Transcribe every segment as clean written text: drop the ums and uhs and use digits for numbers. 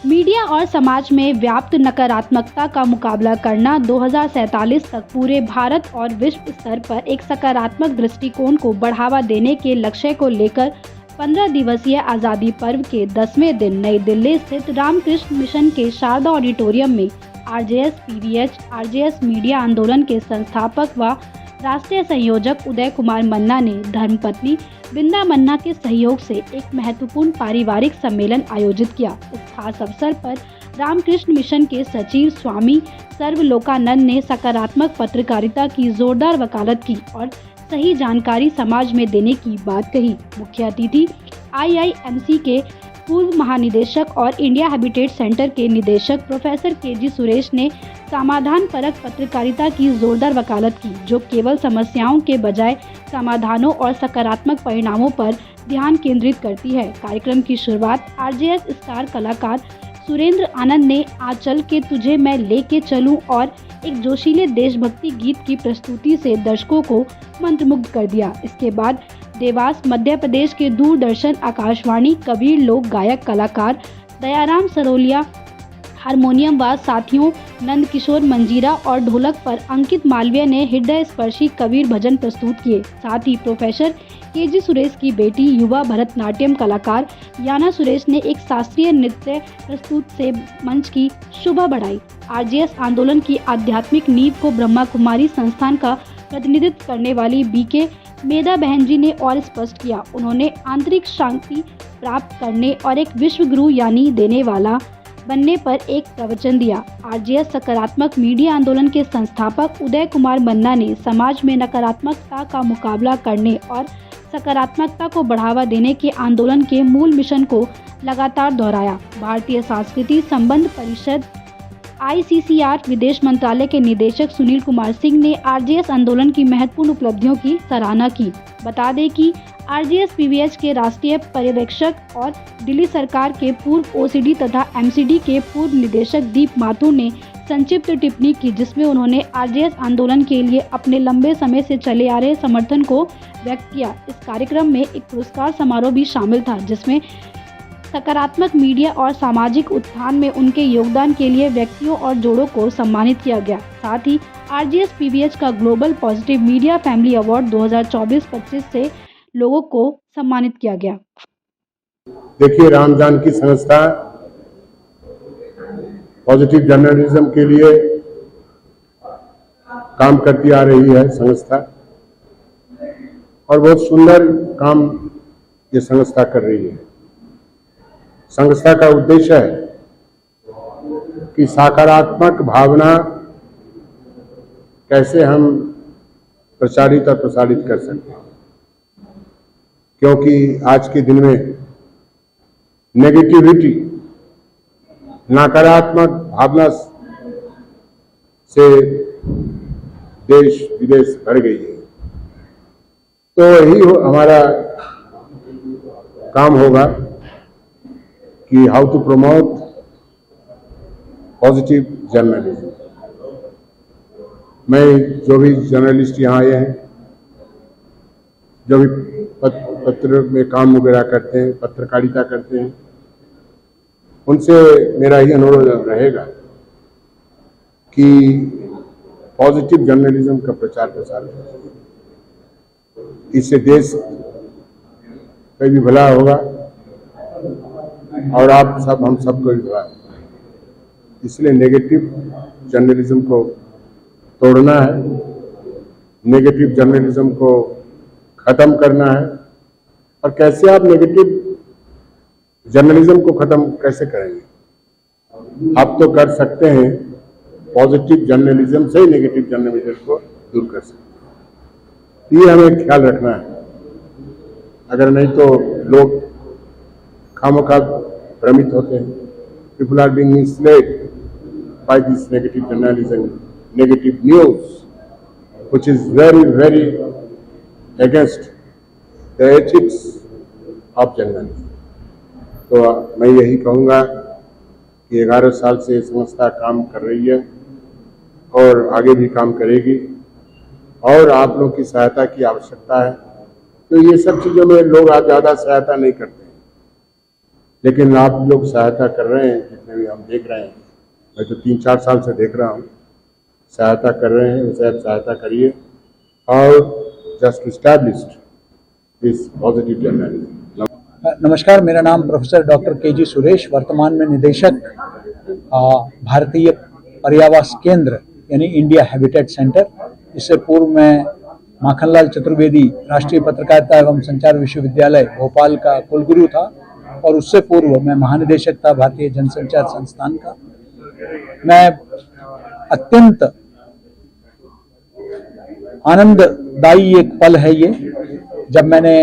Media और समाज में व्याप्त नकारात्मकता का मुकाबला करना 2047 तक पूरे भारत और विश्व स्तर पर एक सकारात्मक दृष्टिकोण को बढ़ावा देने के लक्ष्य को लेकर 15 दिवसीय आज़ादी पर्व के 10वें दिन नई दिल्ली स्थित रामकृष्ण मिशन के शारदा ऑडिटोरियम में आरजेएस मीडिया आंदोलन के संस्थापक व राष्ट्रीय संयोजक उदय कुमार मन्ना ने धर्मपत्नी बिंदा मन्ना के सहयोग से एक महत्वपूर्ण पारिवारिक सम्मेलन आयोजित किया। इस खास अवसर पर रामकृष्ण मिशन के सचिव स्वामी सर्वलोकानंद ने सकारात्मक पत्रकारिता की जोरदार वकालत की और सही जानकारी समाज में देने की बात कही। मुख्य अतिथि IIMC के पूर्व महानिदेशक और इंडिया हैबिटेट सेंटर के निदेशक प्रोफेसर KG सुरेश ने समाधान परक पत्रकारिता की जोरदार वकालत की, जो केवल समस्याओं के बजाय समाधानों और सकारात्मक परिणामों पर ध्यान केंद्रित करती है। कार्यक्रम की शुरुआत RJS स्टार कलाकार सुरेंद्र आनंद ने आंचल के तुझे मैं लेके चलूं और एक जोशीले देशभक्ति गीत की प्रस्तुति से दर्शकों को मंत्रमुग्ध कर दिया। इसके बाद देवास मध्य प्रदेश के दूरदर्शन आकाशवाणी कबीर लोक गायक कलाकार दयाराम सरोलिया हारमोनियम व साथियों नंदकिशोर मंजीरा और ढोलक पर अंकित मालवीय ने हृदय स्पर्शी कबीर भजन प्रस्तुत किए। साथ ही प्रोफेसर KG सुरेश की बेटी युवा भरतनाट्यम कलाकार याना सुरेश ने एक शास्त्रीय नृत्य प्रस्तुत से मंच की शोभा बढ़ाई। RJS आंदोलन की आध्यात्मिक नींव को ब्रह्मा कुमारी संस्थान का प्रतिनिधित्व करने वाली BK मेधा बहन जी ने और स्पष्ट किया। उन्होंने आंतरिक शांति प्राप्त करने और एक विश्व गुरु यानी देने वाला बनने पर एक प्रवचन दिया। RJS सकारात्मक मीडिया आंदोलन के संस्थापक उदय कुमार मन्ना ने समाज में नकारात्मकता का मुकाबला करने और सकारात्मकता को बढ़ावा देने के आंदोलन के मूल मिशन को लगातार दोहराया। भारतीय सांस्कृतिक संबंध परिषद ICCR विदेश मंत्रालय के निदेशक सुनील कुमार सिंह ने RJS आंदोलन की महत्वपूर्ण उपलब्धियों की सराहना की। बता दें कि RJS PBH के राष्ट्रीय पर्यवेक्षक और दिल्ली सरकार के पूर्व OCD तथा MCD के पूर्व निदेशक दीप माथुर ने संक्षिप्त टिप्पणी की, जिसमें उन्होंने RJS आंदोलन के लिए अपने लंबे समय से चले आ रहे समर्थन को व्यक्त किया। इस कार्यक्रम में एक पुरस्कार समारोह भी शामिल था, जिसमें सकारात्मक मीडिया और सामाजिक उत्थान में उनके योगदान के लिए व्यक्तियों और जोड़ों को सम्मानित किया गया। साथ ही RJS PBH का global positive media family award 2024-25 से लोगों को सम्मानित किया गया। देखिए, राम जानकी संस्था पॉजिटिव जर्नलिज्म के लिए काम करती आ रही है संस्था, और बहुत सुंदर काम ये संस्था कर रही है। संस्था का उद्देश्य है कि सकारात्मक भावना कैसे हम प्रचारित और प्रसारित कर सकते हैं, क्योंकि आज के दिन में नेगेटिविटी, नकारात्मक भावना से देश विदेश भर गई है। तो यही हमारा काम होगा कि how to promote positive journalism. मैं जो भी जर्नलिस्ट यहाँ आए हैं, जो भी पत्र में काम वगैरह करते हैं, पत्रकारिता करते हैं, उनसे मेरा ही अनुरोध रहेगा कि पॉजिटिव जर्नलिज्म का प्रचार प्रसार करें। इससे देश का भी भला होगा और आप सब, हम सबको भी भला होगा। इसलिए नेगेटिव जर्नलिज्म को तोड़ना है, नेगेटिव जर्नलिज्म को खत्म करना है। और कैसे आप नेगेटिव जर्नलिज्म को खत्म कैसे करेंगे? आप तो कर सकते हैं, पॉजिटिव जर्नलिज्म से ही नेगेटिव जर्नलिज्म को दूर कर सकते हैं। ये हमें ख्याल रखना है, अगर नहीं तो लोग खामखा भ्रमित होते हैं। People are being misled by this negative journalism, negative news, which is very very against the ethics of journalism. तो मैं यही कहूँगा कि 11 साल से संस्था काम कर रही है और आगे भी काम करेगी, और आप लोगों की सहायता की आवश्यकता है। तो ये सब चीज़ों में लोग आज ज़्यादा सहायता नहीं करते हैं, लेकिन आप लोग सहायता कर रहे हैं, जितने भी हम देख रहे हैं, मैं तो 3-4 साल से देख रहा हूँ, सहायता कर रहे हैं, वैसे आप सहायता करिए और just established this positive journalism. नमस्कार, मेरा नाम प्रोफेसर डॉक्टर के.जी. सुरेश, वर्तमान में निदेशक भारतीय पर्यावास केंद्र यानी इंडिया हैबिटेट सेंटर। इससे पूर्व मैं माखनलाल चतुर्वेदी राष्ट्रीय पत्रकारिता एवं संचार विश्वविद्यालय भोपाल का कुलगुरु था और उससे पूर्व मैं महानिदेशक था भारतीय जनसंचार संस्थान का। मैं अत्यंत आनंददायी एक पल है ये, जब मैंने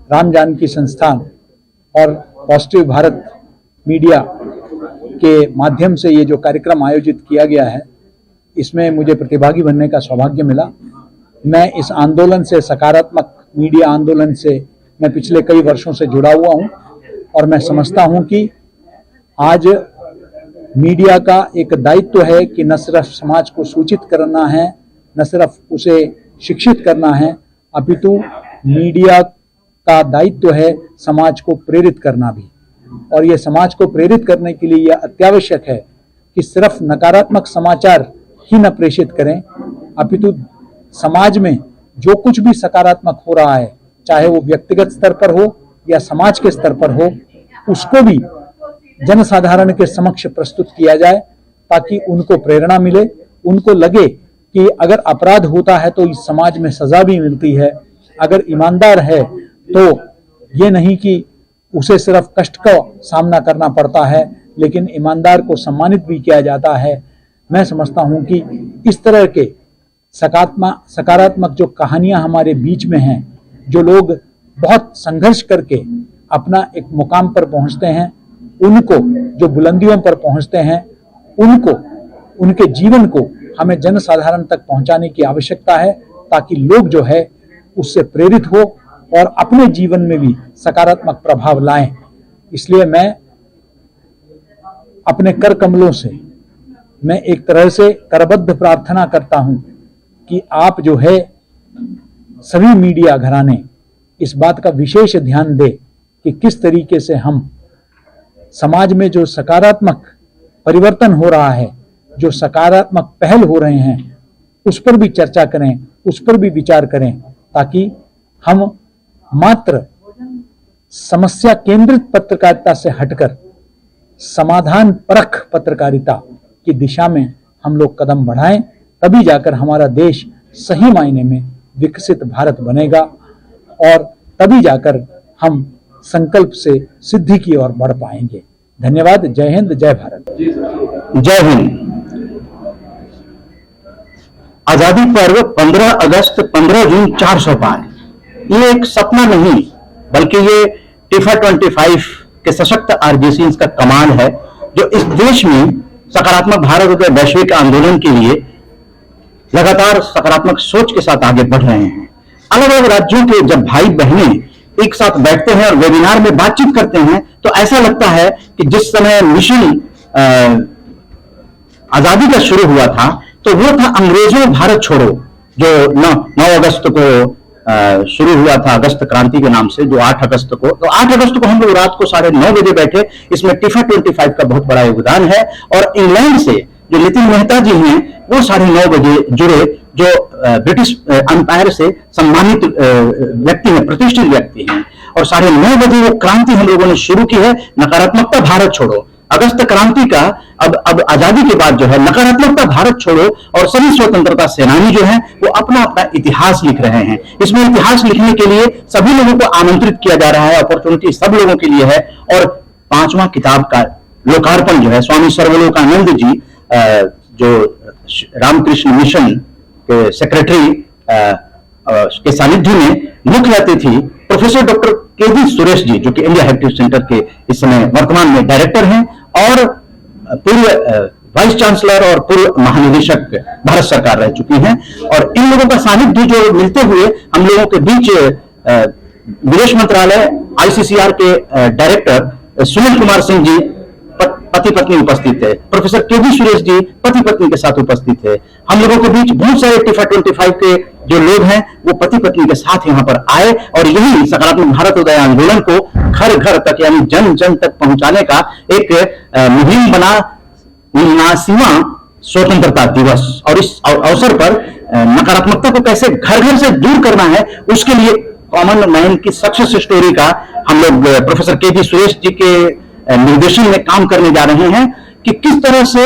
राम जानकी संस्थान और पॉजिटिव भारत मीडिया के माध्यम से ये जो कार्यक्रम आयोजित किया गया है, इसमें मुझे प्रतिभागी बनने का सौभाग्य मिला। मैं इस आंदोलन से, सकारात्मक मीडिया आंदोलन से मैं पिछले कई वर्षों से जुड़ा हुआ हूं और मैं समझता हूं कि आज मीडिया का एक दायित्व है कि न सिर्फ समाज को सूचित करना है, न सिर्फ उसे शिक्षित करना है, अपितु मीडिया का दायित्व है समाज को प्रेरित करना भी। और ये समाज को प्रेरित करने के लिए यह अत्यावश्यक है कि सिर्फ नकारात्मक समाचार ही न प्रेषित करें, अपितु समाज में जो कुछ भी सकारात्मक हो रहा है, चाहे वो व्यक्तिगत स्तर पर हो या समाज के स्तर पर हो, उसको भी जनसाधारण के समक्ष प्रस्तुत किया जाए ताकि उनको प्रेरणा मिले, उनको लगे कि अगर अपराध होता है तो इस समाज में सजा भी मिलती है, अगर ईमानदार है तो ये नहीं कि उसे सिर्फ कष्ट का सामना करना पड़ता है, लेकिन ईमानदार को सम्मानित भी किया जाता है। मैं समझता हूं कि इस तरह के सकारात्मक जो कहानियां हमारे बीच में हैं, जो लोग बहुत संघर्ष करके अपना एक मुकाम पर पहुंचते हैं, उनको, जो बुलंदियों पर पहुंचते हैं, उनको, उनके जीवन को हमें जनसाधारण तक पहुंचाने की आवश्यकता है ताकि लोग जो है उससे प्रेरित हो और अपने जीवन में भी सकारात्मक प्रभाव लाएं। इसलिए मैं अपने कर कमलों से मैं एक तरह से करबद्ध प्रार्थना करता हूं कि आप जो है सभी मीडिया घराने इस बात का विशेष ध्यान दें कि किस तरीके से हम समाज में जो सकारात्मक परिवर्तन हो रहा है, जो सकारात्मक पहल हो रहे हैं, उस पर भी चर्चा करें, उस पर भी विचार करें, ताकि हम मात्र समस्या केंद्रित पत्रकारिता से हटकर समाधान परख पत्रकारिता की दिशा में हम लोग कदम बढ़ाएं। तभी जाकर हमारा देश सही मायने में विकसित भारत बनेगा और तभी जाकर हम संकल्प से सिद्धि की ओर बढ़ पाएंगे। धन्यवाद। जय हिंद, जय भारत। जय हिंद। आजादी पर्व 15 अगस्त 15 जून 400 पार, ये एक सपना नहीं बल्कि ये टिफा 25 के सशक्त आरजेसीएंस का कमाल है, जो इस देश में सकारात्मक भारत के वैश्विक आंदोलन के लिए लगातार सकारात्मक सोच के साथ आगे बढ़ रहे हैं। अलग अलग राज्यों के जब भाई बहनें एक साथ बैठते हैं और वेबिनार में बातचीत करते हैं तो ऐसा लगता है कि जिस समय मिशन आजादी का शुरू हुआ था तो वो था अंग्रेजों भारत छोड़ो, जो 9 अगस्त को शुरू हुआ था, अगस्त क्रांति के नाम से, जो 8 अगस्त को, तो 8 अगस्त को हम लोग रात को 9:30 बजे बैठे। इसमें टिफा 25 का बहुत बड़ा योगदान है और इंग्लैंड से जो नितिन मेहता जी हैं वो 9:30 बजे जुड़े, जो ब्रिटिश अंपायर से सम्मानित व्यक्ति हैं, प्रतिष्ठित व्यक्ति हैं, और 9:30 बजे वो क्रांति हम लोगों ने शुरू की है, नकारात्मकता भारत छोड़ो। अगस्त क्रांति का अब आजादी के बाद जो है नकारात्मकता भारत छोड़ो, और सभी स्वतंत्रता सेनानी जो हैं वो अपना अपना इतिहास लिख रहे हैं। इसमें इतिहास लिखने के लिए सभी लोगों को आमंत्रित किया जा रहा है, अपॉर्चुनिटी सब लोगों के लिए है। और 5वां किताब का लोकार्पण जो है स्वामी सर्वलोकानंद जी, जो रामकृष्ण मिशन के सेक्रेटरी के सानिध्य में मुख्य अतिथि professor doctor KG. Suresh ji, जो कि इंडिया हेरिटेज सेंटर के इस समय वर्तमान में डायरेक्टर हैं और पूर्व वाइस चांसलर और पूर्व महानिदेशक भारत सरकार रह चुकी हैं। और इन लोगों का सानिध्य जो मिलते हुए हम लोगों के बीच विदेश मंत्रालय ICCR के डायरेक्टर सुनील कुमार सिंह जी पति पत्नी उपस्थित थे, प्रोफेसर केवी सुरेश जी पति पत्नी के साथ उपस्थित थे। हम लोगों के बीच बहुत सारे टिफा 25 के जो लोग हैं वो पति पत्नी के साथ यहाँ पर आए और यही सकारात्मक भारत उदय आंदोलन को घर घर तक यानी जन जन तक पहुंचाने का एक मुहिम बना 79वां स्वतंत्रता दिवस। और इस अवसर पर नकारात्मकता को कैसे घर घर से दूर करना है उसके लिए कॉमन मैन की सक्सेस स्टोरी का हम लोग प्रोफेसर केवी सुरेश जी के निर्देशन में काम करने जा रहे हैं कि किस तरह से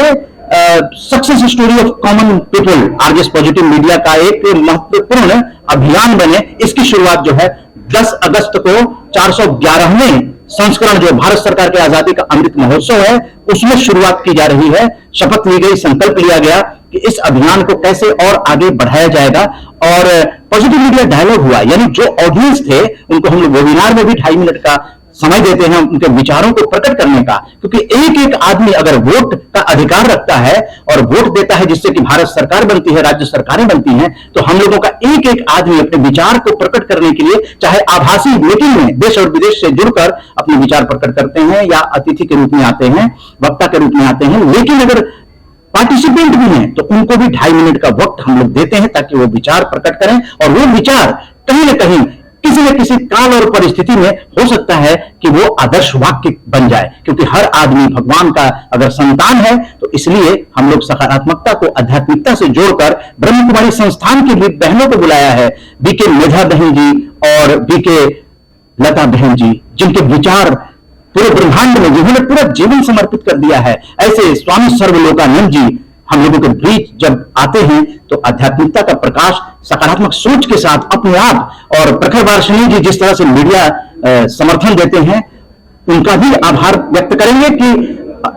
success story of common people RJS positive media का एक महत्वपूर्ण अभियान बने। इसकी शुरुआत जो है 10 अगस्त को 411वें संस्करण जो भारत सरकार के आजादी का अमृत महोत्सव है उसमें शुरुआत की जा रही है। शपथ ली गई, संकल्प लिया गया कि इस अभियान को कैसे और आगे बढ़ाया जाएगा। और पॉजिटिव मीडिया डायलॉग हुआ, यानी जो ऑडियंस थे उनको हम लोग वेबिनार में भी 2.5 मिनट का समय देते हैं उनके विचारों को प्रकट करने का, क्योंकि एक एक आदमी अगर वोट का अधिकार रखता है और वोट देता है जिससे कि भारत सरकार बनती है, राज्य सरकारें बनती हैं, तो हम लोगों का एक एक आदमी अपने विचार को प्रकट करने के लिए चाहे आभासी मीटिंग में देश और विदेश से जुड़कर अपने विचार प्रकट करते हैं या अतिथि के रूप में आते हैं, वक्ता के रूप में आते हैं, लेकिन अगर पार्टिसिपेंट भी हैं तो उनको भी 2.5 मिनट का वक्त हम लोग देते हैं ताकि वो विचार प्रकट करें। और वो विचार कहीं ना कहीं किसी न किसी काल और परिस्थिति में हो सकता है कि वो आदर्श वाक्य बन जाए, क्योंकि हर आदमी भगवान का अगर संतान है। तो इसलिए हम लोग सकारात्मकता को आध्यात्मिकता से जोड़कर ब्रह्म कुमारी संस्थान की भी बहनों को बुलाया है, बीके मेधा बहन जी और बीके लता बहन जी, जिनके विचार पूरे ब्रह्मांड में जिन्होंने पूरा जीवन समर्पित कर दिया है। ऐसे स्वामी सर्वलोकानंद जी हम लोगों के बीच जब आते हैं तो आध्यात्मिकता का प्रकाश सकारात्मक सोच के साथ अपने आप, और प्रखर वार्षिणी जी जिस तरह से मीडिया समर्थन देते हैं उनका भी आभार व्यक्त करेंगे कि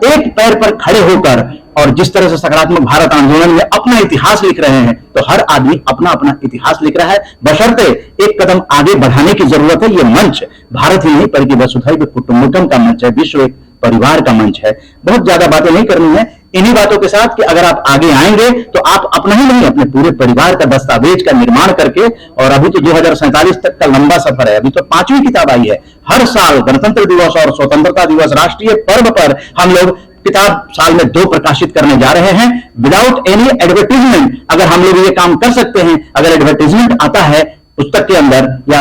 एक पैर पर खड़े होकर और जिस तरह से सकारात्मक भारत आंदोलन में अपना इतिहास लिख रहे हैं, तो हर आदमी अपना अपना इतिहास लिख रहा है, बशर्ते एक कदम आगे बढ़ाने की जरूरत है। ये मंच भारत ही नहीं बल्कि वसुधैव कुटुंबकम का मंच है, विश्व एक परिवार का मंच है। बहुत ज्यादा बातें नहीं करनी है, इन्हीं बातों के साथ कि अगर आप आगे आएंगे तो आप अपना ही नहीं अपने पूरे परिवार का दस्तावेज का निर्माण करके, और अभी तो 2047 तक का लंबा सफर है, अभी तो 5वीं किताब आई है। हर साल गणतंत्र दिवस और स्वतंत्रता दिवस राष्ट्रीय पर्व पर हम लोग किताब साल में 2 प्रकाशित करने जा रहे हैं विदाउट एनी एडवर्टीजमेंट। अगर हम लोग ये काम कर सकते हैं, अगर एडवर्टीजमेंट आता है पुस्तक के अंदर या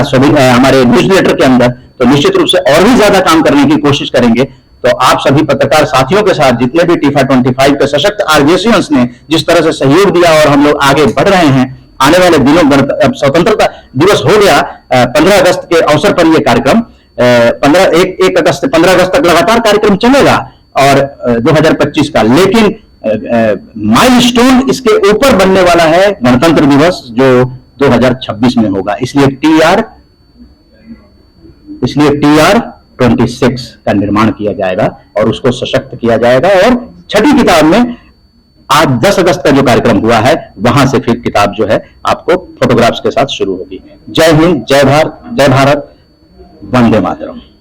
हमारे न्यूज़लेटर के अंदर, तो निश्चित रूप से और भी ज्यादा काम करने की कोशिश करेंगे। तो आप सभी पत्रकार साथियों के साथ जितने भी टिफा 25 के सशक्त आरजेएसियंस ने जिस तरह से सहयोग दिया और हम लोग आगे बढ़ रहे हैं, आने वाले दिनों स्वतंत्रता दिवस हो गया 15 अगस्त के अवसर पर यह कार्यक्रम 1 अगस्त से 15 अगस्त तक लगातार कार्यक्रम चलेगा और 2025 का, लेकिन माइलस्टोन इसके ऊपर बनने वाला है गणतंत्र दिवस जो 2026 में होगा। इसलिए TR 26 का निर्माण किया जाएगा और उसको सशक्त किया जाएगा। और 6ठी किताब में आज 10 अगस्त का जो कार्यक्रम हुआ है वहां से फिर किताब जो है आपको फोटोग्राफ्स के साथ शुरू होगी। जय हिंद, जय भारत, वंदे मातरम।